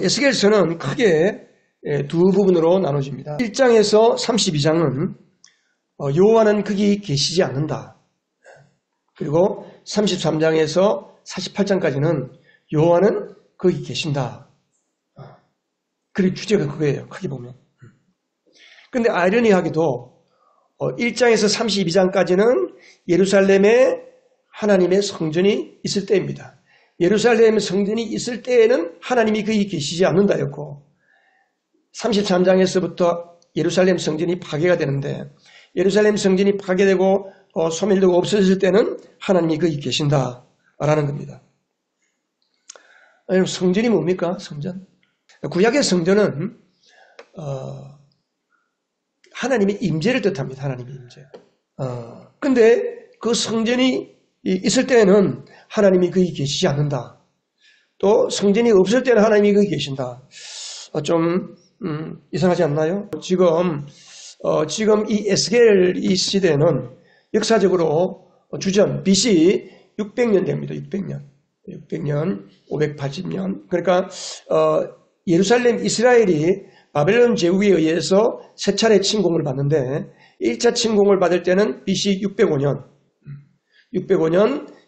에스겔서는 크게 두 부분으로 나눠집니다. 1장에서 32장은 여호와는 거기 계시지 않는다. 그리고 33장에서 48장까지는 여호와는 거기 계신다. 그리고 주제가 그거예요. 크게 보면. 그런데 아이러니하게도 1장에서 32장까지는 예루살렘에 하나님의 성전이 있을 때입니다. 예루살렘 성전이 있을 때에는 하나님이 거기 계시지 않는다였고 33장에서부터 예루살렘 성전이 파괴가 되는데 예루살렘 성전이 파괴되고 소멸되고 없어질 때는 하나님이 거기 계신다라는 겁니다. 성전이 뭡니까? 성전. 구약의 성전은 하나님의 임재를 뜻합니다. 하나님의 임재. 근데 그 성전이 있을 때는 하나님이 거기 계시지 않는다. 또 성전이 없을 때는 하나님이 거기 계신다. 좀 이상하지 않나요? 지금 이 에스겔 이 시대는 역사적으로 주전 BC 600년 됩니다. 600년, 580년. 그러니까 예루살렘 이스라엘이 바벨론 제국에 의해서 세 차례 침공을 받는데 1차 침공을 받을 때는 BC 605년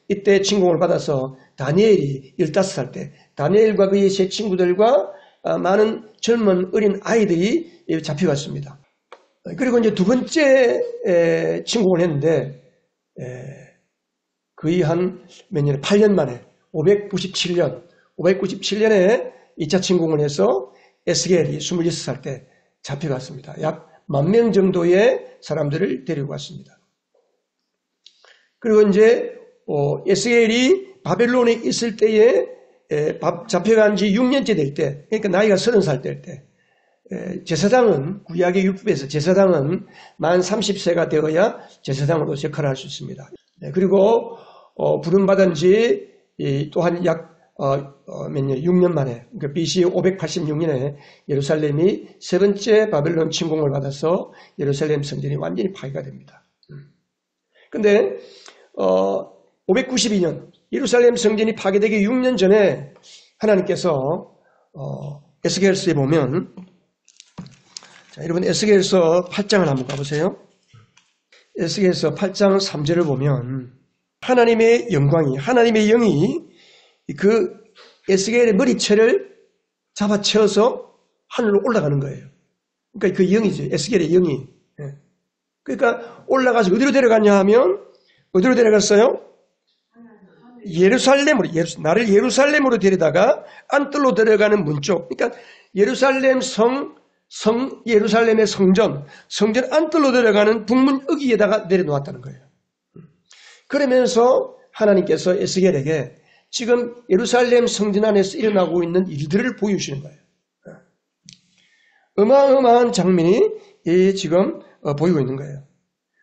이때 침공을 받아서 다니엘이 15살 때 다니엘과 그의 세 친구들과 많은 젊은 어린 아이들이 잡혀갔습니다. 그리고 이제 두 번째 침공을 했는데 거의 한 몇 년에 8년 만에 597년에 2차 침공을 해서 에스겔이 26살 때 잡혀갔습니다. 약 10,000명 정도의 사람들을 데리고 왔습니다. 그리고 이제 에스겔이 바벨론에 있을 때에 잡혀간 지 6년째 될 때, 그러니까 나이가 30살 될 때, 제사장은 구약의 율법에서 제사장은 만 30세가 되어야 제사장으로 역할을 할 수 있습니다. 그리고 부름받은 지 또한 약 몇 년, 6년 만에, 그러니까 BC 586년에 예루살렘이 세 번째 바벨론 침공을 받아서 예루살렘 성전이 완전히 파괴가 됩니다. 근데 592년 예루살렘 성전이 파괴되기 6년 전에 하나님께서 에스겔서에 보면, 자, 여러분 에스겔서 8장을 한번 가보세요. 에스겔서 8장 3절을 보면 하나님의 영광이, 하나님의 영이 그 에스겔의 머리채를 잡아채워서 하늘로 올라가는 거예요. 그러니까 그 영이죠. 에스겔의 영이. 그러니까 올라가서 어디로 데려갔냐 하면 어디로 데려갔어요? 예루살렘으로, 나를 예루살렘으로 데려다가 안뜰로 데려가는 문 쪽. 그러니까 예루살렘 예루살렘의 성전 안뜰로 데려가는 북문 어귀에다가 내려놓았다는 거예요. 그러면서 하나님께서 에스겔에게 지금 예루살렘 성전 안에서 일어나고 있는 일들을 보여주시는 거예요. 어마어마한 장면이 지금 보이고 있는 거예요.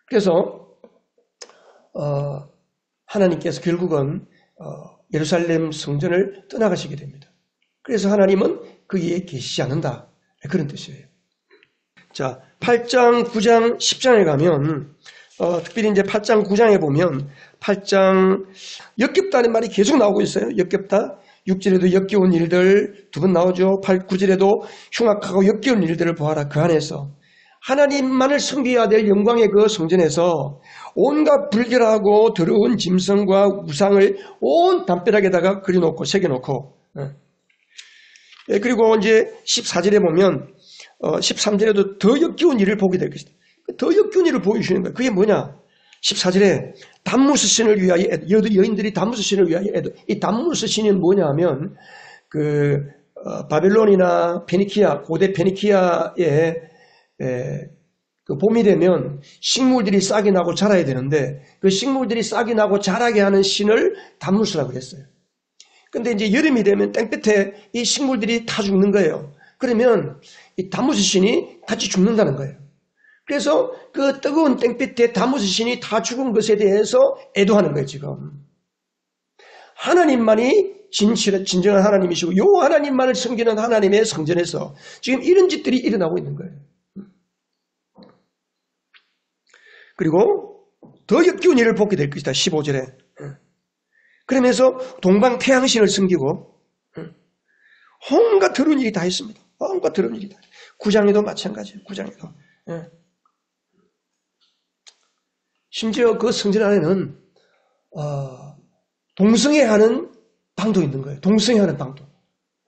그래서 하나님께서 결국은 예루살렘 성전을 떠나가시게 됩니다. 그래서 하나님은 거기에 계시지 않는다. 그런 뜻이에요. 자, 8장, 9장, 10장에 가면 특별히 이제 8장, 9장에 보면 8장 역겹다는 말이 계속 나오고 있어요. 역겹다. 6절에도 역겨운 일들 두 번 나오죠. 9절에도 흉악하고 역겨운 일들을 보아라. 그 안에서 하나님만을 섬겨야 될 영광의 그 성전에서 온갖 불결하고 더러운 짐승과 우상을 온 담벼락에다가 그려놓고 새겨놓고, 그리고 이제 14절에 보면 13절에도 더 역겨운 일을 보게 될 것이다. 더 역겨운 일을 보여주시는 거예요. 그게 뭐냐? 14절에 담무스 신을 위하여 여인들이 담무스 신을 위하여 애도. 이 담무스 신은 뭐냐 하면 바벨론이나 페니키아, 고대 페니키아의 그 봄이 되면 식물들이 싹이 나고 자라야 되는데 그 식물들이 싹이 나고 자라게 하는 신을 담무스라고 그랬어요. 근데 이제 여름이 되면 땡볕에 이 식물들이 다 죽는 거예요. 그러면 이 담무스 신이 같이 죽는다는 거예요. 그래서 그 뜨거운 땡볕에 담무스 신이 다 죽은 것에 대해서 애도하는 거예요, 지금. 하나님만이 진정한 하나님이시고 요 하나님만을 섬기는 하나님의 성전에서 지금 이런 짓들이 일어나고 있는 거예요. 그리고 더 역겨운 일을 보게 될 것이다. 15절에. 그러면서 동방 태양신을 섬기고 온갖 더러운 일이 다 있습니다. 온갖 더러운 일이 다. 구장에도 마찬가지예요. 구장에도. 예. 심지어 그 성전 안에는 동성애하는 방도 있는 거예요. 동성애하는 방도.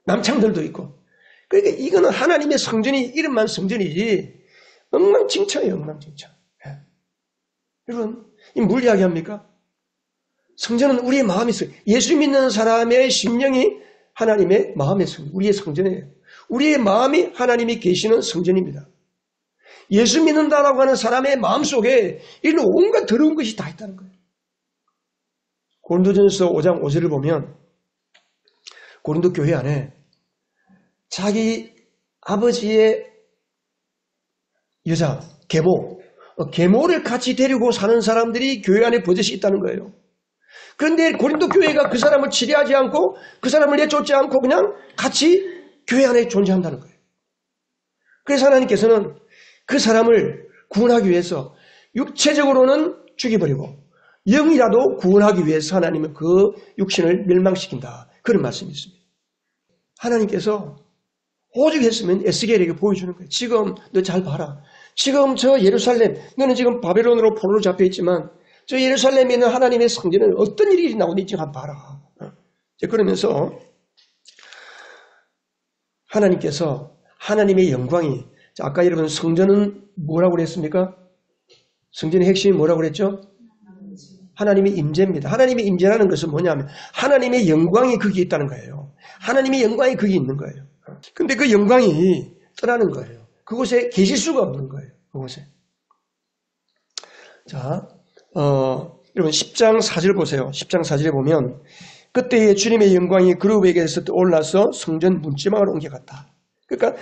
남창들도 있고. 그러니까 이거는 하나님의 성전이 이름만 성전이지 엉망진창이에요. 엉망진창. 예. 여러분 뭘 이야기합니까? 성전은 우리의 마음이 있어요. 예수 믿는 사람의 심령이 하나님의 마음의 성전, 우리의 성전이에요. 우리의 마음이 하나님이 계시는 성전입니다. 예수 믿는다라고 하는 사람의 마음속에 이런 온갖 더러운 것이 다 있다는 거예요. 고린도전서 5장 5절을 보면 고린도 교회 안에 자기 아버지의 여자, 계모를 같이 데리고 사는 사람들이 교회 안에 버젓이 있다는 거예요. 그런데 고린도 교회가 그 사람을 치료하지 않고 그 사람을 내쫓지 않고 그냥 같이 교회 안에 존재한다는 거예요. 그래서 하나님께서는 그 사람을 구원하기 위해서 육체적으로는 죽여버리고 영이라도 구원하기 위해서 하나님은 그 육신을 멸망시킨다. 그런 말씀이 있습니다. 하나님께서 오직 했으면 에스겔에게 보여주는 거예요. 지금 너 잘 봐라. 지금 저 예루살렘, 너는 지금 바벨론으로 포로로 잡혀 있지만 저 예루살렘에 있는 하나님의 성전은 어떤 일이 나오는지 한번 봐라. 그러면서 하나님께서 하나님의 영광이 아까 여러분 성전은 뭐라고 그랬습니까? 성전의 핵심이 뭐라고 그랬죠? 하나님의 임재입니다. 하나님의 임재라는 것은 뭐냐면 하나님의 영광이 거기에 있다는 거예요. 하나님의 영광이 거기에 있는 거예요. 근데 그 영광이 떠나는 거예요. 그곳에 계실 수가 없는 거예요. 그곳에. 자, 여러분 10장 4절 보세요. 10장 4절에 보면 그때의 주님의 영광이 그룹에게서 올라서 성전 문지방으로 옮겨갔다. 그러니까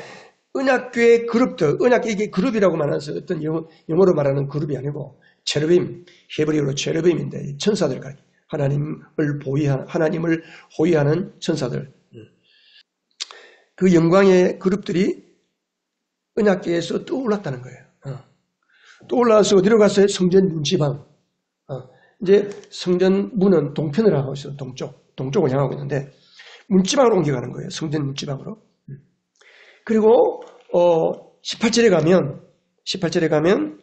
언약궤의 그룹들, 언약궤의 그룹이라고 말하면서 어떤 영어로 말하는 그룹이 아니고 체르빔, 히브리어로 체르빔인데 천사들, 하나님을 호위하는 천사들. 그 영광의 그룹들이 언약궤에서 떠올랐다는 거예요. 떠올라서 어디로 갔어요? 성전 문지방. 이제 성전 문은 동편을 하고 있어요. 동쪽을 향하고 있는데 문지방으로 옮겨가는 거예요. 성전 문지방으로. 그리고 18절에 가면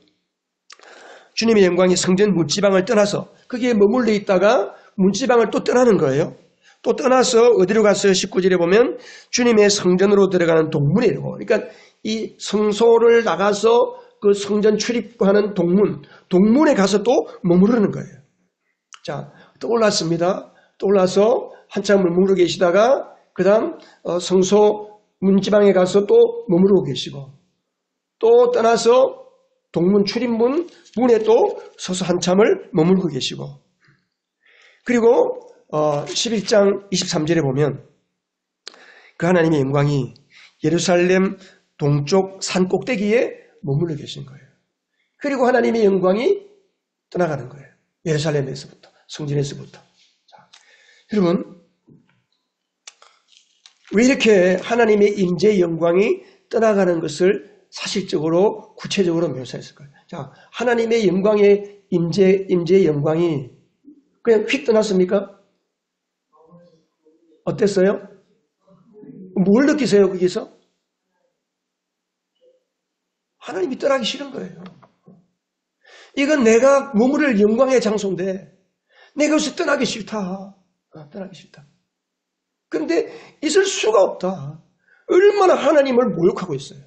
주님의 영광이 성전 문지방을 떠나서 거기에 머물러 있다가 문지방을 또 떠나는 거예요. 또 떠나서 어디로 갔어요? 19절에 보면 주님의 성전으로 들어가는 동문이라고. 그러니까 이 성소를 나가서 그 성전 출입하는 동문에 가서 또 머무르는 거예요. 자, 또 올랐습니다. 또 올라서 한참을 머무르고 계시다가 그 다음 성소 문지방에 가서 또 머무르고 계시고 또 떠나서 동문 출입문 문에 또 서서 한참을 머무르고 계시고 그리고 11장 23절에 보면 그 하나님의 영광이 예루살렘 동쪽 산 꼭대기에 머물러 계신 거예요. 그리고 하나님의 영광이 떠나가는 거예요. 예루살렘에서부터, 성전에서부터. 자, 여러분, 왜 이렇게 하나님의 임재의 영광이 떠나가는 것을 사실적으로, 구체적으로 묘사했을까요? 자, 하나님의 영광의 임재의 영광이 그냥 휙 떠났습니까? 어땠어요? 뭘 느끼세요, 거기서? 하나님이 떠나기 싫은 거예요. 이건 내가 머무를 영광의 장소인데 내가 여기서 떠나기 싫다. 떠나기 싫다. 그런데 있을 수가 없다. 얼마나 하나님을 모욕하고 있어요.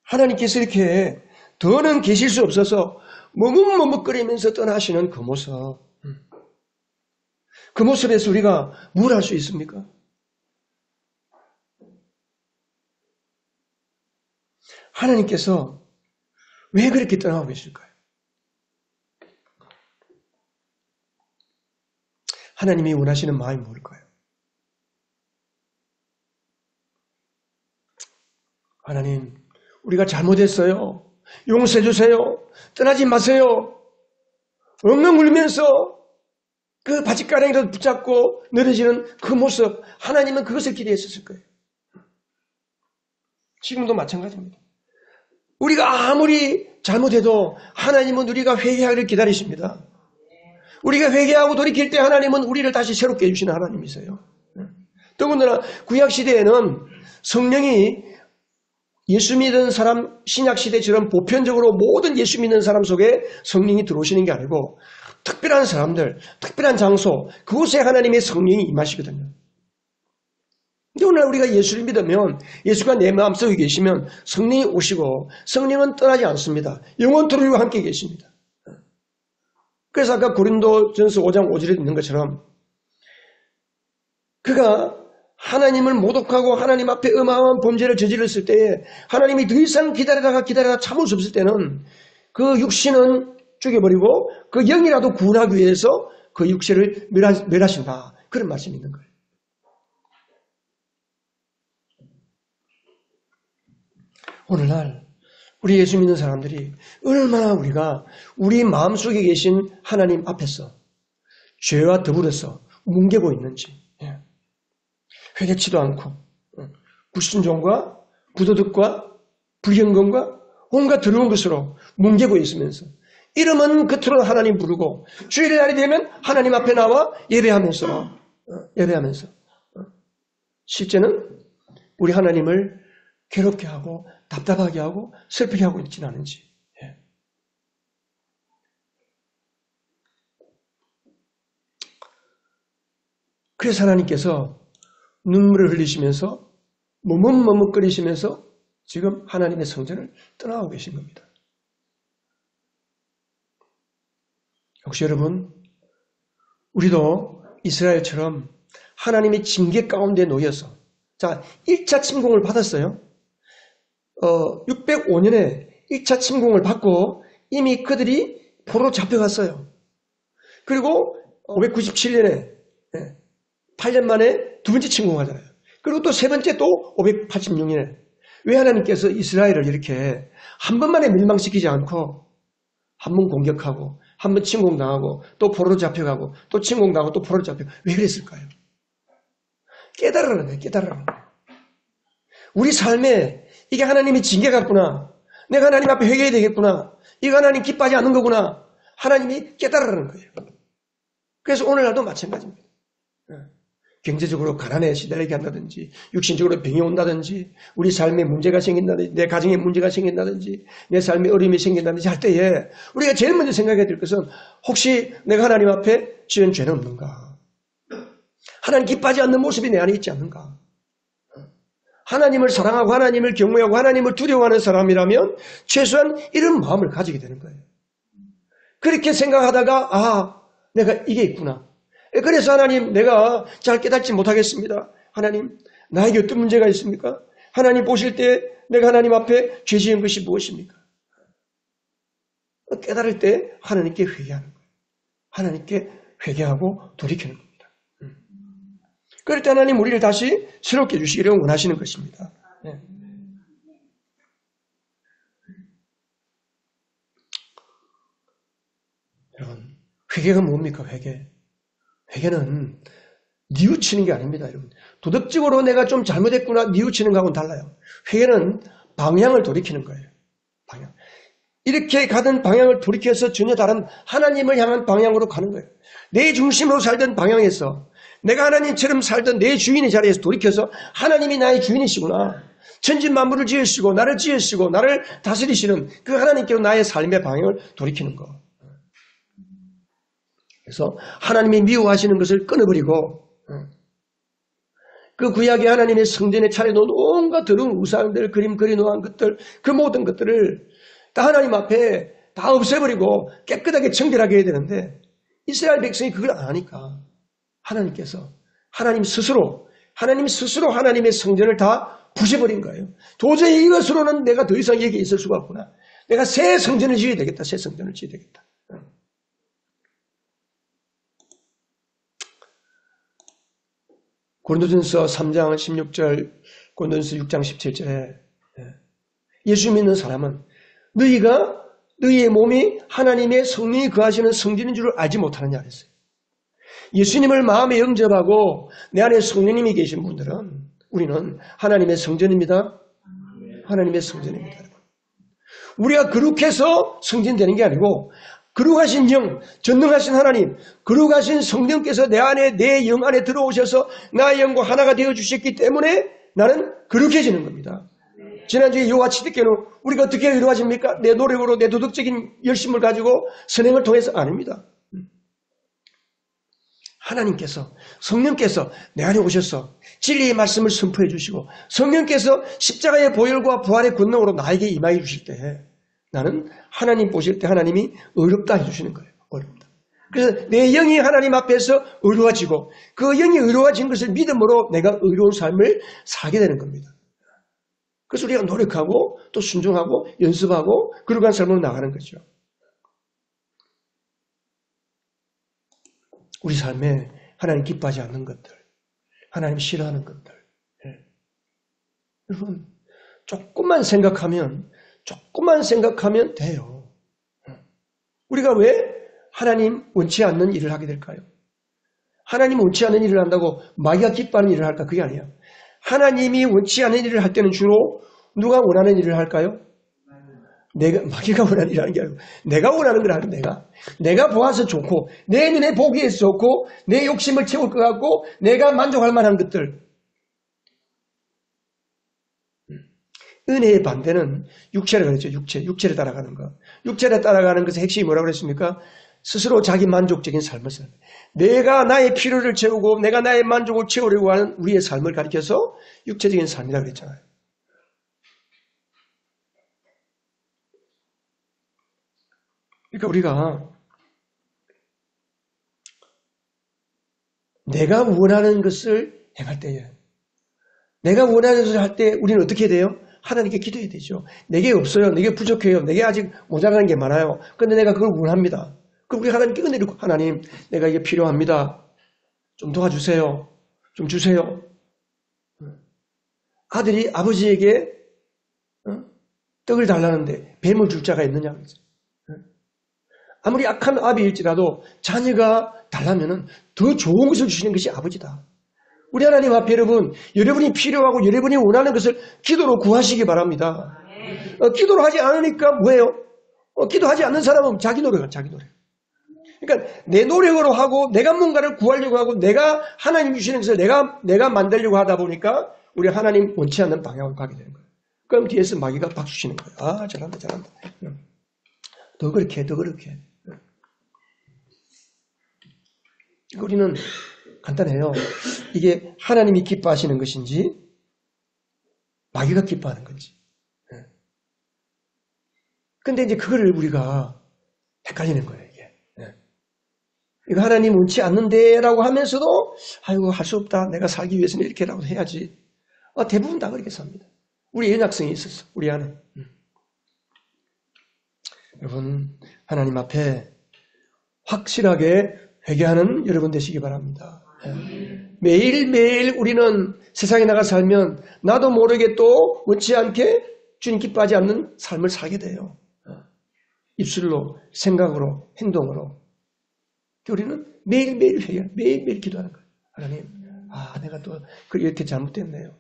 하나님께서 이렇게 더는 계실 수 없어서 머뭇머뭇거리면서 떠나시는 그 모습. 그 모습에서 우리가 뭘 할 수 있습니까? 하나님께서 왜 그렇게 떠나고 계실까요? 하나님이 원하시는 마음이 뭘까요? 하나님, 우리가 잘못했어요. 용서해 주세요. 떠나지 마세요. 엉엉 울면서 그 바짓가랑이를 붙잡고 늘어지는 그 모습, 하나님은 그것을 기대했었을 거예요. 지금도 마찬가지입니다. 우리가 아무리 잘못해도 하나님은 우리가 회개하기를 기다리십니다. 우리가 회개하고 돌이킬 때 하나님은 우리를 다시 새롭게 해주시는 하나님이세요. 더군다나 구약시대에는 성령이 예수 믿는 사람, 신약시대처럼 보편적으로 모든 예수 믿는 사람 속에 성령이 들어오시는 게 아니고 특별한 사람들, 특별한 장소, 그곳에 하나님의 성령이 임하시거든요. 근데 오늘 우리가 예수를 믿으면 예수가 내 마음속에 계시면 성령이 오시고 성령은 떠나지 않습니다. 영원토록 우리와 함께 계십니다. 그래서 아까 고린도전서 5장 5절에 있는 것처럼 그가 하나님을 모독하고 하나님 앞에 어마어마한 범죄를 저질렀을 때에 하나님이 더 이상 기다리다가 참을 수 없을 때는 그 육신은 죽여버리고 그 영이라도 구원하기 위해서 그 육체를 멸하신다. 그런 말씀이 있는 거예요. 오늘날 우리 예수 믿는 사람들이 얼마나 우리가 우리 마음속에 계신 하나님 앞에서 죄와 더불어서 뭉개고 있는지 회개치도 않고 불순종과 부도덕과 불경건과 온갖 더러운 것으로 뭉개고 있으면서 이름은 겉으로 하나님 부르고 주일날이 되면 하나님 앞에 나와 예배하면서 실제는 우리 하나님을 괴롭게 하고 답답하게 하고 슬프게 하고 있지는 않은지. 그래서 하나님께서 눈물을 흘리시면서 머뭇머뭇거리시면서 지금 하나님의 성전을 떠나고 계신 겁니다. 혹시 여러분, 우리도 이스라엘처럼 하나님의 징계 가운데 놓여서 1차 침공을 받았어요. 605년에 1차 침공을 받고 이미 그들이 포로로 잡혀갔어요. 그리고 597년에 8년 만에 두 번째 침공하잖아요. 그리고 또 세 번째 또 586년에 왜 하나님께서 이스라엘을 이렇게 한 번만에 멸망시키지 않고 한 번 공격하고 한 번 침공당하고 또 포로로 잡혀가고 또 침공당하고 또 포로로 잡혀가고 왜 그랬을까요? 깨달으라는 거예요. 깨달으라는 거예요. 우리 삶에 이게 하나님의 징계 같구나. 내가 하나님 앞에 회개해야 되겠구나. 이거 하나님 기뻐하지 않는 거구나. 하나님이 깨달으라는 거예요. 그래서 오늘날도 마찬가지입니다. 경제적으로 가난에 시달리게 한다든지 육신적으로 병이 온다든지 우리 삶에 문제가 생긴다든지 내 가정에 문제가 생긴다든지 내 삶에 어려움이 생긴다든지 할 때에 우리가 제일 먼저 생각해야 될 것은 혹시 내가 하나님 앞에 지은 죄는 없는가? 하나님 기뻐하지 않는 모습이 내 안에 있지 않는가? 하나님을 사랑하고 하나님을 경외하고 하나님을 두려워하는 사람이라면 최소한 이런 마음을 가지게 되는 거예요. 그렇게 생각하다가 내가 이게 있구나. 그래서 하나님 내가 잘 깨닫지 못하겠습니다. 하나님 나에게 어떤 문제가 있습니까? 하나님 보실 때 내가 하나님 앞에 죄 지은 것이 무엇입니까? 깨달을 때 하나님께 회개하는 거예요. 하나님께 회개하고 돌이키는 겁니다. 그럴 때 하나님 우리를 다시 새롭게 해주시기를 원하시는 것입니다. 여러분 회개가 뭡니까? 회개는 뉘우치는 게 아닙니다. 여러분. 도덕적으로 내가 좀 잘못했구나 뉘우치는 거하고는 달라요. 회개는 방향을 돌이키는 거예요. 방향. 이렇게 가던 방향을 돌이켜서 전혀 다른 하나님을 향한 방향으로 가는 거예요. 내 중심으로 살던 방향에서 내가 하나님처럼 살던 내 주인의 자리에서 돌이켜서 하나님이 나의 주인이시구나. 천지만물을 지으시고 나를 지으시고 나를 다스리시는 그 하나님께로 나의 삶의 방향을 돌이키는 거. 그래서 하나님이 미워하시는 것을 끊어버리고 그 구약의 하나님의 성전에 차려놓은 온갖 더러운 우상들, 그림 그려놓은 것들, 그 모든 것들을 다 하나님 앞에 다 없애버리고 깨끗하게 정결하게 해야 되는데 이스라엘 백성이 그걸 안 하니까 하나님께서 하나님 스스로 하나님의 성전을 다 부셔버린 거예요. 도저히 이것으로는 내가 더 이상 여기에 있을 수가 없구나. 내가 새 성전을 지어야 되겠다. 새 성전을 지어야 되겠다. 고린도전서 3장 16절, 고린도전서 6장 17절에 예수 믿는 사람은 너희의 몸이 하나님의 성령이 거하시는 성전인 줄 알지 못하느냐 그랬어요. 예수님을 마음에 영접하고 내 안에 성령님이 계신 분들은 우리는 하나님의 성전입니다. 하나님의 성전입니다. 우리가 거룩해서 성전되는 게 아니고 거룩하신 영, 전능하신 하나님, 거룩하신 성령께서 내 안에, 내 영 안에 들어오셔서 나의 영과 하나가 되어 주셨기 때문에 나는 거룩해지는 겁니다. 지난주에 이와 치드께는 우리가 어떻게 거룩해집니까? 내 노력으로, 내 도덕적인 열심을 가지고 선행을 통해서 아닙니다. 하나님께서, 성령께서 내 안에 오셔서 진리의 말씀을 선포해 주시고 성령께서 십자가의 보혈과 부활의 권능으로 나에게 임하여 주실 때 나는 하나님 보실 때 하나님이 의롭다 해주시는 거예요. 의롭다. 그래서 내 영이 하나님 앞에서 의로워지고 그 영이 의로워진 것을 믿음으로 내가 의로운 삶을 살게 되는 겁니다. 그래서 우리가 노력하고 또 순종하고 연습하고 거룩한 삶으로 나가는 거죠. 우리 삶에 하나님 기뻐하지 않는 것들, 하나님 싫어하는 것들. 여러분, 조금만 생각하면 돼요. 우리가 왜 하나님 원치 않는 일을 하게 될까요? 하나님 원치 않는 일을 한다고 마귀가 기뻐하는 일을 할까? 그게 아니에요. 하나님이 원치 않는 일을 할 때는 주로 누가 원하는 일을 할까요? 마귀가 원하는 일을 하는 게 아니고 내가 원하는 걸 하는 내가 보아서 좋고 내 눈에 보기에 좋고 내 욕심을 채울 것 같고 내가 만족할 만한 것들. 은혜의 반대는 육체라 그랬죠. 육체를 따라가는 것. 육체를 따라가는 것의 핵심이 뭐라고 그랬습니까? 스스로 자기 만족적인 삶을 살아요. 내가 나의 필요를 채우고 내가 나의 만족을 채우려고 하는 우리의 삶을 가리켜서 육체적인 삶이라고 그랬잖아요. 그러니까 우리가 내가 원하는 것을 행할 때에 내가 원하는 것을 할 때 우리는 어떻게 돼요? 하나님께 기도해야 되죠. 내게 없어요. 내게 부족해요. 내게 아직 모자라는 게 많아요. 그런데 내가 그걸 원합니다. 그럼 우리 하나님께 은혜를 하나님 내가 이게 필요합니다. 좀 도와주세요. 좀 주세요. 아들이 아버지에게 떡을 달라는데 뱀을 줄 자가 있느냐 그랬어요. 아무리 악한 아비일지라도 자녀가 달라면 더 좋은 것을 주시는 것이 아버지다. 우리 하나님 앞에 여러분이 필요하고 여러분이 원하는 것을 기도로 구하시기 바랍니다. 기도로 하지 않으니까 뭐예요? 기도하지 않는 사람은 자기 노력은 자기 노력. 그러니까 내 노력으로 하고 내가 뭔가를 구하려고 하고 내가 하나님 주시는 것을 내가 만들려고 하다 보니까 우리 하나님 원치 않는 방향으로 가게 되는 거예요. 그럼 뒤에서 마귀가 박수 치는 거예요. 아, 잘한다. 더 그렇게. 우리는 간단해요. 이게 하나님이 기뻐하시는 것인지 마귀가 기뻐하는 건지. 근데 이제 그거를 우리가 헷갈리는 거예요, 이게. 이거 하나님 원치 않는데라고 하면서도 아이고 할 수 없다. 내가 살기 위해서는 이렇게라도 해야지. 대부분 다 그렇게 삽니다. 우리 연약성이 있었어. 우리 안에. 여러분 하나님 앞에 확실하게 회개하는 여러분 되시기 바랍니다. 매일매일 우리는 세상에 나가 살면 나도 모르게 또 원치 않게 주님 기뻐하지 않는 삶을 살게 돼요. 입술로, 생각으로, 행동으로. 우리는 매일매일 회개, 매일매일 기도하는 거예요. 하나님, 내가 또 이렇게 잘못됐네요.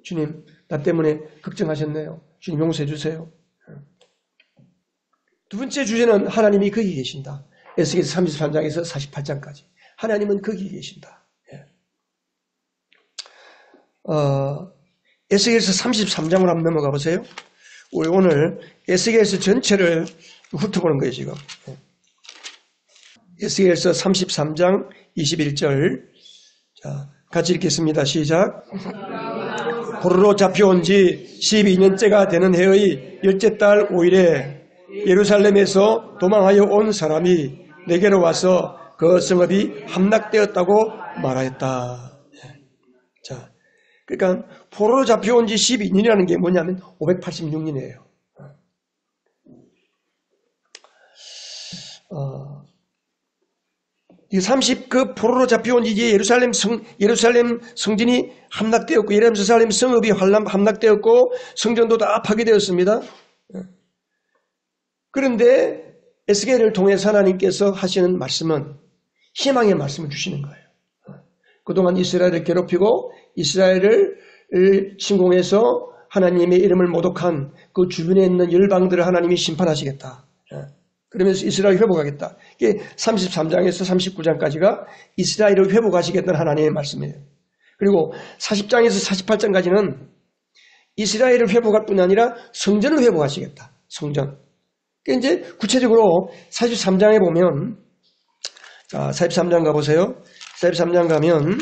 주님, 나 때문에 걱정하셨네요. 주님 용서해 주세요. 두 번째 주제는 하나님이 거기 계신다. 에스겔서 33장에서 48장까지. 하나님은 거기 계신다. 에스겔서 33장으로 한번 넘어가 보세요. 우리 오늘 에스겔서 전체를 훑어보는 거예요, 지금. 에스겔서 33장 21절. 자, 같이 읽겠습니다. 시작. 포로로 잡혀온 지 12년째가 되는 해의 열째 달 5일에 예루살렘에서 도망하여 온 사람이 내게로 와서 그 성읍이 함락되었다고 말하였다. 자, 그러니까 포로로 잡혀온 지 12년이라는 게 뭐냐면 586년이에요. 이 30그 포로로 잡혀온 지 예루살렘 성전이 함락되었고 예루살렘 성읍이 함락되었고 성전도 다 파괴되었습니다. 그런데 에스겔을 통해서 하나님께서 하시는 말씀은 희망의 말씀을 주시는 거예요. 그동안 이스라엘을 괴롭히고 이스라엘을 침공해서 하나님의 이름을 모독한 그 주변에 있는 열방들을 하나님이 심판하시겠다. 그러면서 이스라엘을 회복하겠다. 이게 33장에서 39장까지가 이스라엘을 회복하시겠다는 하나님의 말씀이에요. 그리고 40장에서 48장까지는 이스라엘을 회복할 뿐 아니라 성전을 회복하시겠다. 성전. 그러니까 이제 구체적으로 43장에 보면, 자, 43장 가보세요. 43장 가면,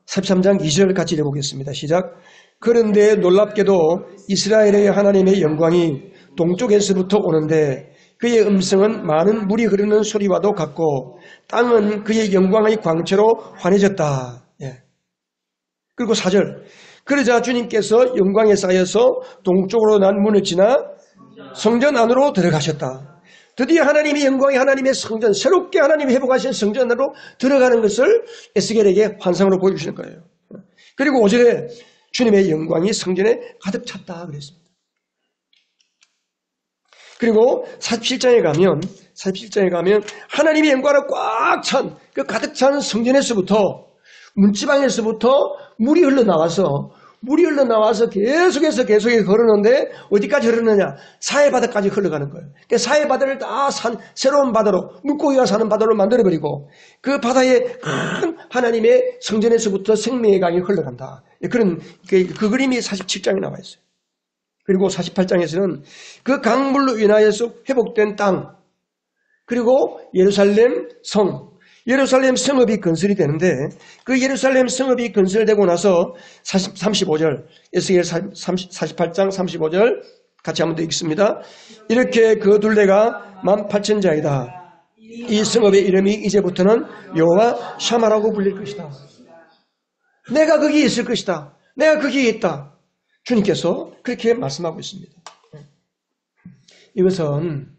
43장 2절 같이 읽어보겠습니다. 시작. 그런데 놀랍게도 이스라엘의 하나님의 영광이 동쪽에서부터 오는데 그의 음성은 많은 물이 흐르는 소리와도 같고 땅은 그의 영광의 광채로 환해졌다. 예. 그리고 4절. 그러자 주님께서 영광에 쌓여서 동쪽으로 난 문을 지나 성전 안으로 들어가셨다. 드디어 하나님의 영광이 하나님의 성전, 새롭게 하나님이 회복하신 성전 안으로 들어가는 것을 에스겔에게 환상으로 보여주시는 거예요. 그리고 5절에 주님의 영광이 성전에 가득 찼다 그랬습니다. 그리고 47장에 가면 하나님의 영광을 꽉 찬 그 가득 찬 성전에서부터 문지방에서부터 물이 흘러나와서 계속해서 흐르는데 어디까지 흐르느냐? 사해바다까지 흘러가는 거예요. 그러니까 사해바다를 다 새로운 바다로, 물고기가 사는 바다로 만들어버리고 그 바다에 큰 하나님의 성전에서부터 생명의 강이 흘러간다. 그런 그 그림이 47장에 나와 있어요. 그리고 48장에서는 그 강물로 인하여서 회복된 땅, 그리고 예루살렘 성읍이 건설이 되는데 그 예루살렘 성읍이 건설되고 나서 35절, 에스겔 48장 35절 같이 한번 더 읽습니다. 이렇게 그 둘레가 18,000자이다. 이 성읍의 이름이 이제부터는 여호와 샤마라고 불릴 것이다. 내가 거기에 있을 것이다. 내가 거기에 있다. 주님께서 그렇게 말씀하고 있습니다. 이것은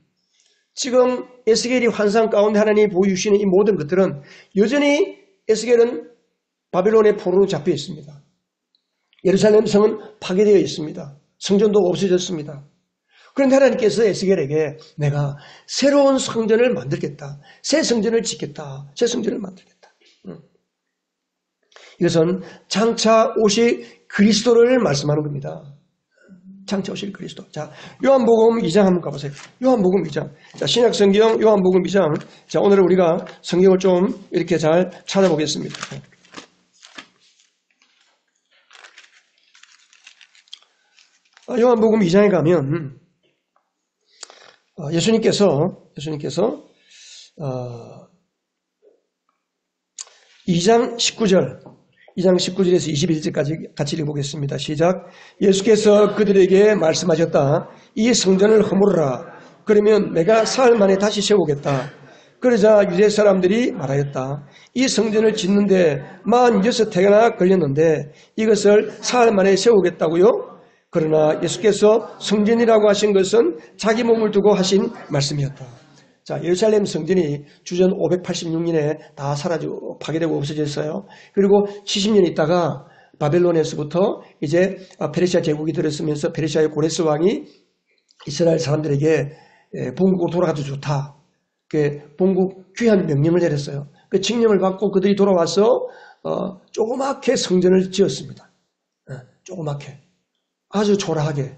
지금 에스겔이 환상 가운데 하나님이 보여주시는 이 모든 것들은 여전히 에스겔은 바벨론의 포로로 잡혀 있습니다. 예루살렘 성은 파괴되어 있습니다. 성전도 없어졌습니다. 그런데 하나님께서 에스겔에게 내가 새로운 성전을 만들겠다. 새 성전을 짓겠다. 새 성전을 만들겠다. 이것은 장차 오실 그리스도를 말씀하는 겁니다. 장차 오실 그리스도. 자, 요한복음 2장 한번 가보세요. 요한복음 2장. 자, 신약성경 요한복음 2장. 자, 오늘은 우리가 성경을 좀 이렇게 잘 찾아보겠습니다. 요한복음 2장에 가면 예수님께서 2장 19절에서 21절까지 같이 읽어보겠습니다. 시작. 예수께서 그들에게 말씀하셨다. 이 성전을 허물어라. 그러면 내가 사흘 만에 다시 세우겠다. 그러자 유대 사람들이 말하였다. 이 성전을 짓는데 46해나 걸렸는데 이것을 사흘 만에 세우겠다고요? 그러나 예수께서 성전이라고 하신 것은 자기 몸을 두고 하신 말씀이었다. 자, 예루살렘 성전이 주전 586년에 다 사라지고 파괴되고 없어졌어요. 그리고 70년 있다가 바벨론에서부터 이제 페르시아 제국이 들었으면서 페르시아의 고레스 왕이 이스라엘 사람들에게 본국으로 돌아가도 좋다. 본국 귀환 명령을 내렸어요. 그 칙령을 받고 그들이 돌아와서 조그맣게 성전을 지었습니다. 조그맣게. 아주 초라하게.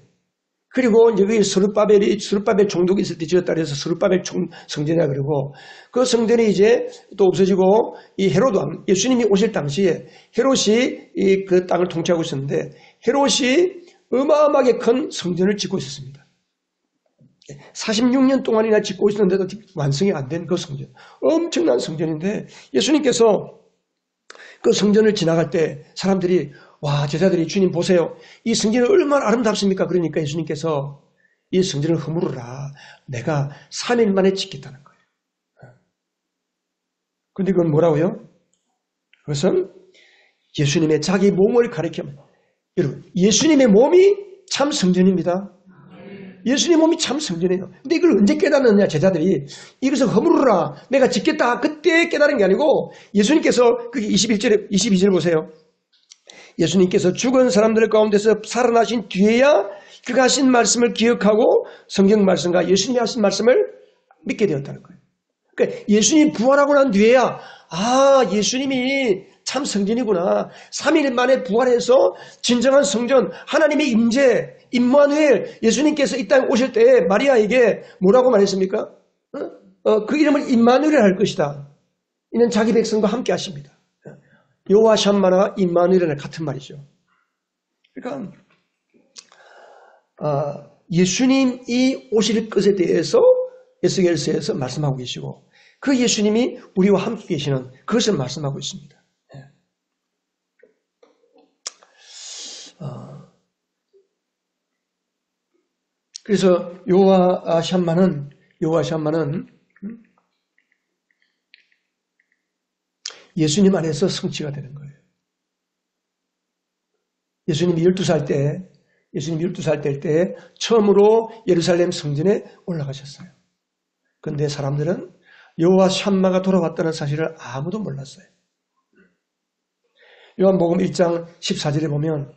그리고 이제 그 스룹바벨 총독이 있을 때 지었다 그래서 스룹바벨 성전이라 그러고 그 성전이 이제 또 없어지고 이 헤롯 왕, 예수님이 오실 당시에 헤롯이 그 땅을 통치하고 있었는데 헤롯이 어마어마하게 큰 성전을 짓고 있었습니다. 46년 동안이나 짓고 있었는데도 완성이 안 된 그 성전. 엄청난 성전인데 예수님께서 그 성전을 지나갈 때 사람들이 와, 제자들이 주님 보세요. 이 성전이 얼마나 아름답습니까? 그러니까 예수님께서 이 성전을 허물어라. 내가 3일 만에 짓겠다는 거예요. 그런데 그건 뭐라고요? 그것은 예수님의 자기 몸을 가리키면 여러분, 예수님의 몸이 참 성전입니다. 예수님 몸이 참 성전이에요. 근데 이걸 언제 깨닫느냐, 제자들이. 이것을 허물어라. 내가 짓겠다. 그때 깨달은 게 아니고 예수님께서 그게 22절 보세요. 예수님께서 죽은 사람들 가운데서 살아나신 뒤에야 그가 하신 말씀을 기억하고 성경 말씀과 예수님이 하신 말씀을 믿게 되었다는 거예요. 그러니까 예수님이 부활하고 난 뒤에야 예수님이 참 성전이구나. 3일 만에 부활해서 진정한 성전, 하나님의 임재, 임마누엘, 예수님께서 이 땅에 오실 때 마리아에게 뭐라고 말했습니까? 그 이름을 임마누엘이라 할 것이다. 이는 자기 백성과 함께 하십니다. 여호와 샴마나 임마누엘이랑 같은 말이죠. 그러니까 예수님이 오실 것에 대해서 에스겔서에서 말씀하고 계시고 그 예수님이 우리와 함께 계시는 그것을 말씀하고 있습니다. 그래서 여호와 샴마는 예수님 안에서 성취가 되는 거예요. 예수님이 12살 될 때 처음으로 예루살렘 성전에 올라가셨어요. 그런데 사람들은 여호와 샴마가 돌아왔다는 사실을 아무도 몰랐어요. 요한복음 1장 14절에 보면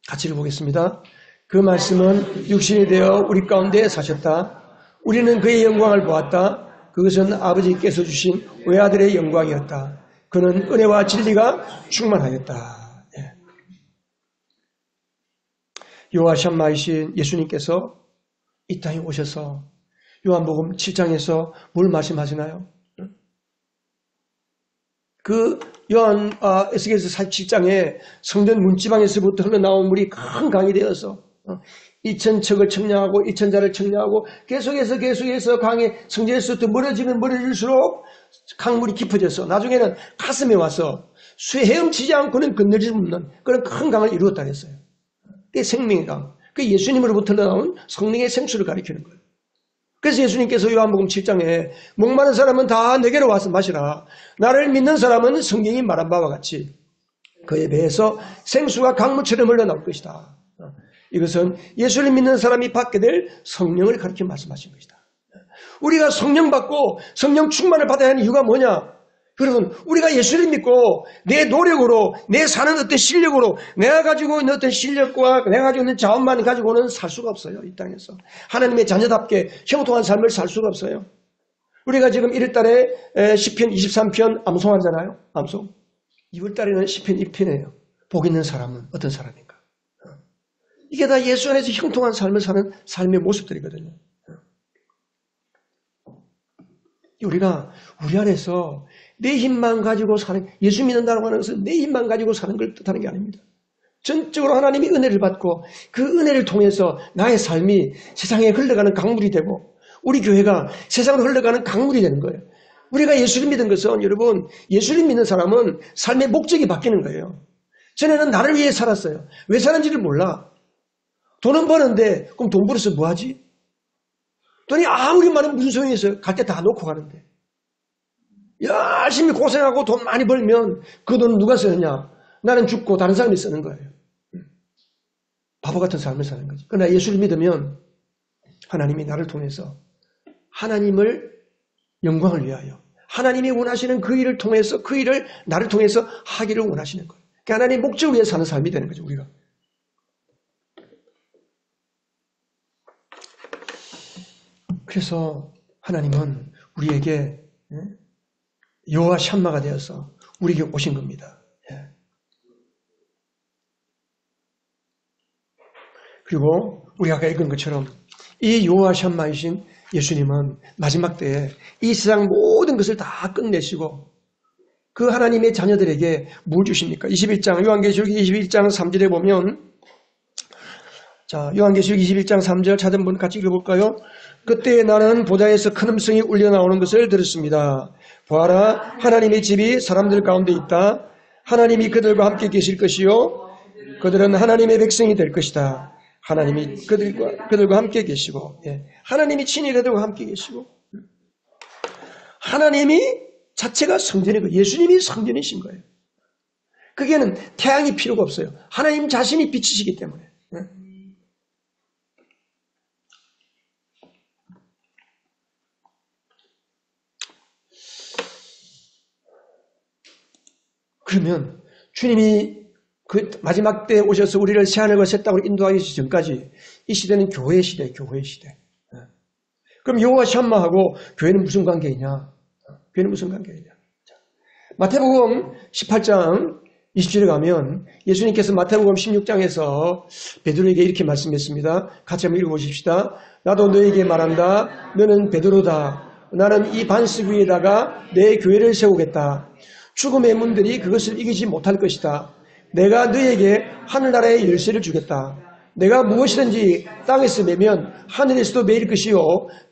같이 읽어보겠습니다. 그 말씀은 육신이 되어 우리 가운데 사셨다. 우리는 그의 영광을 보았다. 그것은 아버지께서 주신 외아들의 영광이었다. 그는 은혜와 진리가 충만하였다. 여호와 샴마이신 예수님께서 이 땅에 오셔서 요한복음 7장에서 뭘 말씀하시나요? 그 요한 에스겔서 47장에 성전 문지방에서부터 흘러나온 물이 큰 강이 되어서 2,000척을 청량하고 2,000자를 청량하고 계속해서 강의 성전에서부터 멀어질수록 강물이 깊어져서 나중에는 가슴에 와서 헤엄치지 않고는 건너지 없는 그런 큰 강을 이루었다 했어요. 그게 생명의 강. 그게 예수님으로부터 나온 성령의 생수를 가리키는 거예요. 그래서 예수님께서 요한복음 7장에 목마른 사람은 다 내게로 와서 마시라. 나를 믿는 사람은 성경이 말한 바와 같이 그의 배에서 생수가 강물처럼 흘러나올 것이다. 이것은 예수를 믿는 사람이 받게 될 성령을 가리켜 말씀하신 것이다. 우리가 성령 받고 성령 충만을 받아야 하는 이유가 뭐냐? 여러분, 우리가 예수를 믿고 내 노력으로, 내 사는 어떤 실력으로, 내가 가지고 있는 어떤 실력과 내가 가지고 있는 자원만 가지고는 살 수가 없어요. 이 땅에서. 하나님의 자녀답게 형통한 삶을 살 수가 없어요. 우리가 지금 1월달에 시편 23편 암송하잖아요. 암송. 2월달에는 시편 2편이에요. 복 있는 사람은 어떤 사람인가? 이게 다 예수 안에서 형통한 삶을 사는 삶의 모습들이거든요. 우리가 우리 안에서 내 힘만 가지고 사는, 예수 믿는다고 하는 것은 내 힘만 가지고 사는 걸 뜻하는 게 아닙니다. 전적으로 하나님이 은혜를 받고 그 은혜를 통해서 나의 삶이 세상에 흘러가는 강물이 되고 우리 교회가 세상으로 흘러가는 강물이 되는 거예요. 우리가 예수를 믿은 것은 여러분, 예수를 믿는 사람은 삶의 목적이 바뀌는 거예요. 전에는 나를 위해 살았어요. 왜 사는지를 몰라. 돈은 버는데 그럼 돈 벌어서 뭐 하지? 돈이 아무리 많으면 무슨 소용이 있어요? 갈 때 다 놓고 가는데. 열심히 고생하고 돈 많이 벌면 그 돈 누가 쓰느냐? 나는 죽고 다른 사람이 쓰는 거예요. 바보 같은 삶을 사는 거지. 그러나 예수를 믿으면 하나님이 나를 통해서 하나님을 영광을 위하여 하나님이 원하시는 그 일을 통해서 그 일을 나를 통해서 하기를 원하시는 거예요. 그러니까 하나님의 목적을 위해 사는 삶이 되는 거죠. 우리가. 그래서 하나님은 우리에게 여호와 샴마가 되어서 우리에게 오신 겁니다. 그리고 우리가 아까 읽은 것처럼 이 여호와 샴마이신 예수님은 마지막 때에 이 세상 모든 것을 다 끝내시고 그 하나님의 자녀들에게 뭘 주십니까? 21장 요한계시록 21장 3절에 보면 자, 요한계시록 21장 3절 찾은 분 같이 읽어볼까요? 그때 나는 보좌에서 큰 음성이 울려 나오는 것을 들었습니다. 보아라, 하나님의 집이 사람들 가운데 있다. 하나님이 그들과 함께 계실 것이요. 그들은 하나님의 백성이 될 것이다. 하나님이 그들과 함께 계시고, 하나님이 친히 그들과 함께 계시고, 하나님이 자체가 성전이고 예수님이 성전이신 거예요. 그게는 태양이 필요가 없어요. 하나님 자신이 빛이시기 때문에. 그러면 주님이 그 마지막 때에 오셔서 우리를 새하늘과 새 땅으로 인도하기 전까지 이 시대는 교회의 시대예요. 교회의 시대. 그럼 여호와 샴마하고 교회는 무슨 관계이냐? 교회는 무슨 관계이냐? 마태복음 18장 20절에 가면 예수님께서 마태복음 16장에서 베드로에게 이렇게 말씀했습니다. 같이 한번 읽어보십시다. 나도 너에게 말한다. 너는 베드로다. 나는 이 반석 위에다가 내 교회를 세우겠다. 죽음의 문들이 그것을 이기지 못할 것이다. 내가 너에게 하늘나라의 열쇠를 주겠다. 내가 무엇이든지 땅에서 매면 하늘에서도 매일 것이요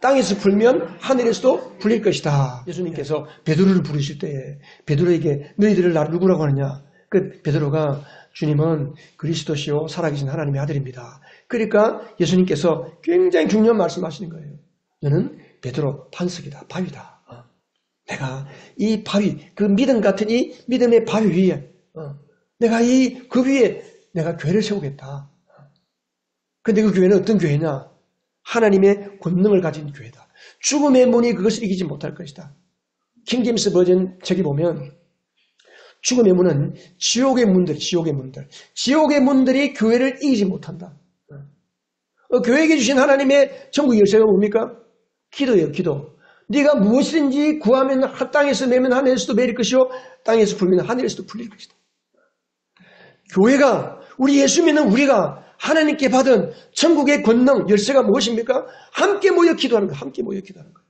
땅에서 풀면 하늘에서도 풀릴 것이다. 예수님께서 베드로를 부르실 때 베드로에게 너희들을 나를 누구라고 하느냐? 그 베드로가 주님은 그리스도시요 살아계신 하나님의 아들입니다. 그러니까 예수님께서 굉장히 중요한 말씀하시는 거예요. 너는 베드로 반석이다. 바위다. 내가 이 바위 그 믿음 같은 이 믿음의 바위 위에 내가 그 위에 내가 교회를 세우겠다. 근데 그 교회는 어떤 교회냐? 하나님의 권능을 가진 교회다. 죽음의 문이 그것을 이기지 못할 것이다. 킹제임스 버전 책에 보면 죽음의 문은 지옥의 문들이 교회를 이기지 못한다. 교회에게 주신 하나님의 천국 열쇠가 뭡니까? 기도예요, 기도. 네가 무엇이든지 구하면 땅에서 매면 하늘에서도 매일 것이요 땅에서 풀면 하늘에서도 풀릴 것이다. 교회가 우리 예수 믿는 우리가 하나님께 받은 천국의 권능 열쇠가 무엇입니까? 함께 모여 기도하는 거예요. 함께 모여 기도하는 거예요.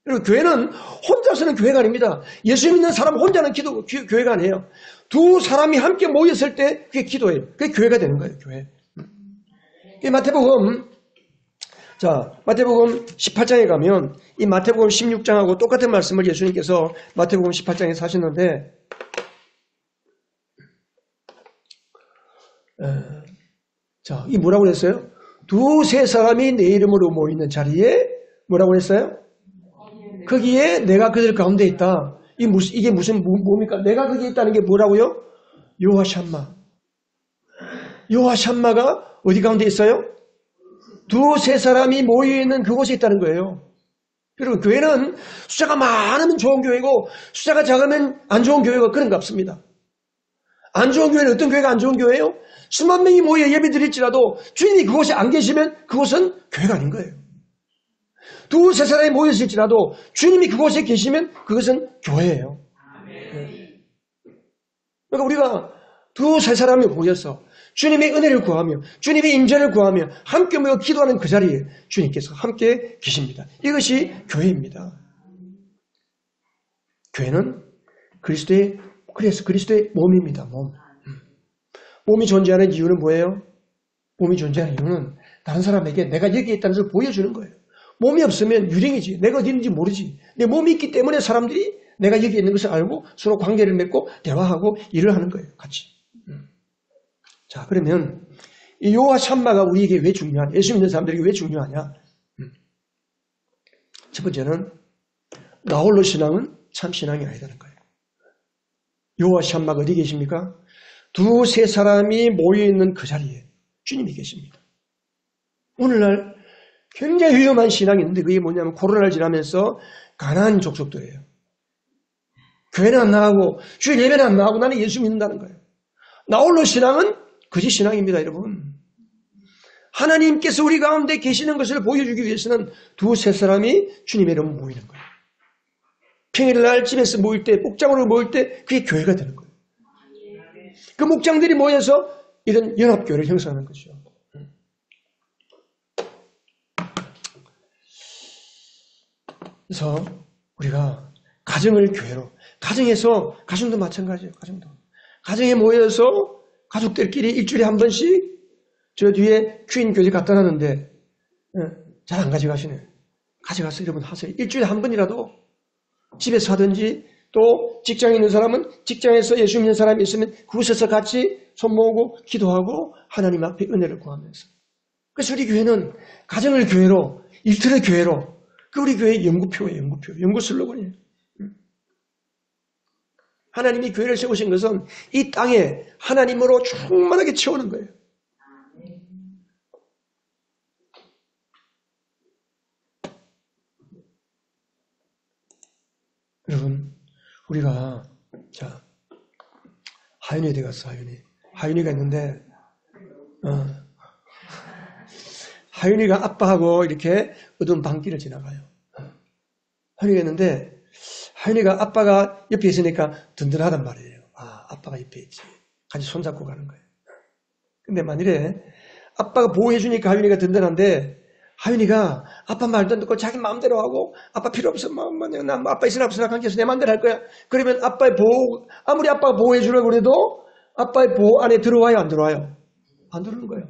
그리고 교회는 혼자서는 교회가 아닙니다. 예수 믿는 사람 혼자는 교회가 아니에요. 두 사람이 함께 모였을 때 그게 기도예요. 그게 교회가 되는 거예요. 교회. 마태복음 18장에 가면 이 마태복음 16장하고 똑같은 말씀을 예수님께서 마태복음 18장에서 하셨는데 이 뭐라고 그랬어요? 두세 사람이 내 이름으로 모이는 자리에 뭐라고 그랬어요? 거기에 내가 그들 가운데 있다. 이게 무슨 뭡니까? 내가 거기에 있다는 게 뭐라고요? 요하샴마가 어디 가운데 있어요? 두세 사람이 모여있는 그곳에 있다는 거예요. 그리고 교회는 숫자가 많으면 좋은 교회고 숫자가 작으면 안 좋은 교회가 그런 거 없습니다. 안 좋은 교회는 어떤 교회가 안 좋은 교회예요? 수만 명이 모여 예배 드릴지라도 주인이 그곳에 안 계시면 그곳은 교회가 아닌 거예요. 두세 사람이 모였을지라도 주님이 그곳에 계시면 그것은 교회예요. 그러니까 우리가 두세 사람이 모여서 주님의 은혜를 구하며 주님의 임재를 구하며 함께 모여 기도하는 그 자리에 주님께서 함께 계십니다. 이것이 교회입니다. 교회는 그리스도의 몸입니다. 몸이 존재하는 이유는 뭐예요? 몸이 존재하는 이유는 다른 사람에게 내가 여기에 있다는 것을 보여주는 거예요. 몸이 없으면 유령이지. 내가 어디 있는지 모르지. 내 몸이 있기 때문에 사람들이 내가 여기 있는 것을 알고 서로 관계를 맺고 대화하고 일을 하는 거예요. 같이. 자, 그러면 이 요와 샴마가 우리에게 왜 중요하냐? 예수 믿는 사람들에게 왜 중요하냐? 첫 번째는 나홀로 신앙은 참 신앙이 아니라는 거예요. 요와 샴마가 어디 계십니까? 두세 사람이 모여있는 그 자리에 주님이 계십니다. 오늘날 굉장히 위험한 신앙이 있는데 그게 뭐냐면 코로나를 지나면서 가난한 족속들이에요. 교회는 안 나가고 주일 예배는 안 나가고 나는 예수 믿는다는 거예요. 나홀로 신앙은 거짓 신앙입니다, 여러분. 하나님께서 우리 가운데 계시는 것을 보여주기 위해서는 두세 사람이 주님의 이름으로 모이는 거예요. 평일날 집에서 모일 때, 목장으로 모일 때 그게 교회가 되는 거예요. 그 목장들이 모여서 이런 연합교회를 형성하는 거죠. 그래서 우리가 가정을 교회로, 가정에서, 가정도 마찬가지예요. 가정에 모여서 가족들끼리 일주일에 한 번씩 저 뒤에 퀸 교재 갖다 놨는데 잘 안 가져가시네. 가져가서 여러분 하세요. 일주일에 한 번이라도 집에서 하든지 또 직장에 있는 사람은 직장에서 예수 믿는 사람이 있으면 그곳에서 같이 손 모으고 기도하고 하나님 앞에 은혜를 구하면서. 그래서 우리 교회는 가정을 교회로, 일터를 교회로, 그 우리 교회의 연구표예요. 연구 슬로건이에요. 하나님이 교회를 세우신 것은 이 땅에 하나님으로 충만하게 채우는 거예요. 여러분, 우리가 하윤이 어디 갔어? 하윤이가 있는데 하윤이가 아빠하고 이렇게 어두운 밤길을 지나가요. 하윤이가 있는데 하윤이가 아빠가 옆에 있으니까 든든하단 말이에요. 아, 아빠가 옆에 있지. 같이 손잡고 가는 거예요. 근데 만일에 아빠가 보호해주니까 하윤이가 든든한데 하윤이가 아빠 말도 안 듣고 자기 마음대로 하고 아빠 필요 없어. 난 아빠 있으나 없으나 관계없어. 내 마음대로 할 거야. 그러면 아빠의 보호, 아무리 아빠가 보호해주려고 그래도 아빠의 보호 안에 들어와요? 안 들어와요? 안 들어오는 거예요.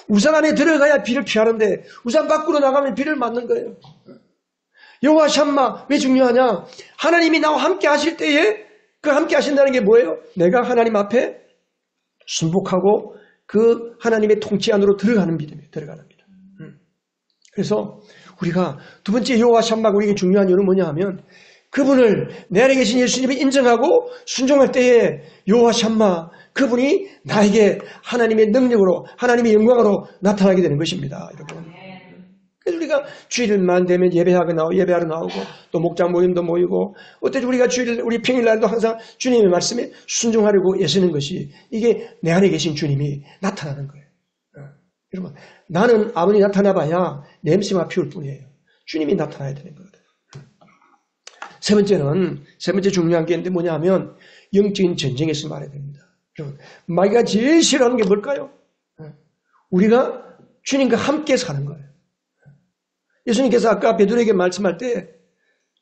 우산 안에 들어가야 비를 피하는데 우산 밖으로 나가면 비를 맞는 거예요. 여호와 샴마 왜 중요하냐? 하나님이 나와 함께 하실 때에 그 함께 하신다는 게 뭐예요? 내가 하나님 앞에 순복하고 그 하나님의 통치 안으로 들어가는 믿음이에요. 들어가는 믿음. 그래서 우리가 두 번째 여호와 샴마가 우리에게 중요한 이유는 뭐냐 하면 그분을 내 안에 계신 예수님을 인정하고 순종할 때에 여호와 샴마 그분이 나에게 하나님의 능력으로 하나님의 영광으로 나타나게 되는 것입니다. 여러분. 그래서 우리가 주일만 되면 예배하러 나오고 또 목장 모임도 모이고 어때도 우리가 우리 평일날도 항상 주님의 말씀에 순종하려고 애쓰는 것이 이게 내 안에 계신 주님이 나타나는 거예요. 여러분 나는 아무리 나타나봐야 냄새만 피울 뿐이에요. 주님이 나타나야 되는 거거든요. 세 번째 중요한 게 있는데 뭐냐 하면 영적인 전쟁에서 말해야 됩니다. 여러분 마귀가 제일 싫어하는 게 뭘까요? 우리가 주님과 함께 사는 거예요. 예수님께서 아까 베드로에게 말씀할 때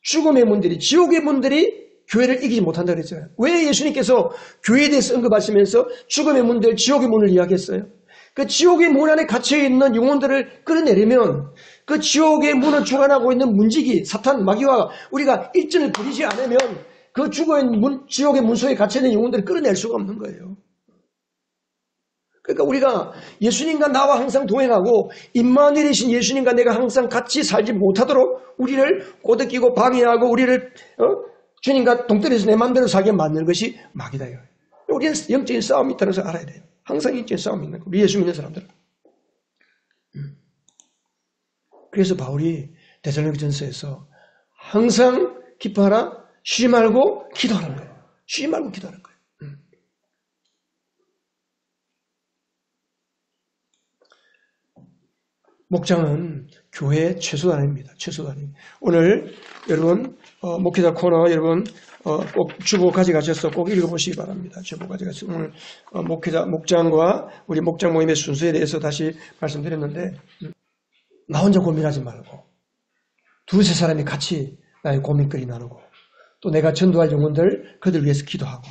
죽음의 문들이 지옥의 문들이 교회를 이기지 못한다고 그랬잖아요. 왜 예수님께서 교회에 대해서 언급하시면서 죽음의 문들, 지옥의 문을 이야기했어요? 그 지옥의 문 안에 갇혀있는 영혼들을 끌어내리면 그 지옥의 문을 주관하고 있는 문지기, 사탄, 마귀와 우리가 일전을 부리지 않으면 그 지옥의 문 속에 갇혀있는 영혼들을 끌어낼 수가 없는 거예요. 그러니까 우리가 예수님과 나와 항상 동행하고 임마누엘이신 예수님과 내가 항상 같이 살지 못하도록 우리를 꼬드기고 방해하고 우리를 주님과 동떨어져서 내 마음대로 살게 만드는 것이 마귀다. 우리는 영적인 싸움이 있다는 것을 알아야 돼요. 항상 영적인 싸움이 있는 거예요. 우리 예수 믿는 사람들은. 그래서 바울이 데살로니가전서에서 항상 기뻐하라, 쉬지 말고 기도하는 거예요. 쉬지 말고 기도하는 거예요. 목장은 교회의 최소단입니다. 최소단이. 오늘 여러분 목회자 코너 여러분 꼭 주보 가져가셔서 꼭 읽어보시기 바랍니다. 주보 가져가서 오늘 목장과 우리 목장 모임의 순서에 대해서 다시 말씀드렸는데 나 혼자 고민하지 말고 두세 사람이 같이 나의 고민거리 나누고 또 내가 전도할 영혼들 그들 위해서 기도하고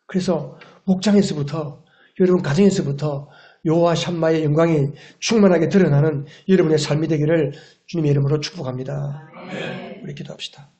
그래서 목장에서부터 여러분 가정에서부터 여호와 샴마의 영광이 충만하게 드러나는 여러분의 삶이 되기를 주님의 이름으로 축복합니다. 우리 기도합시다.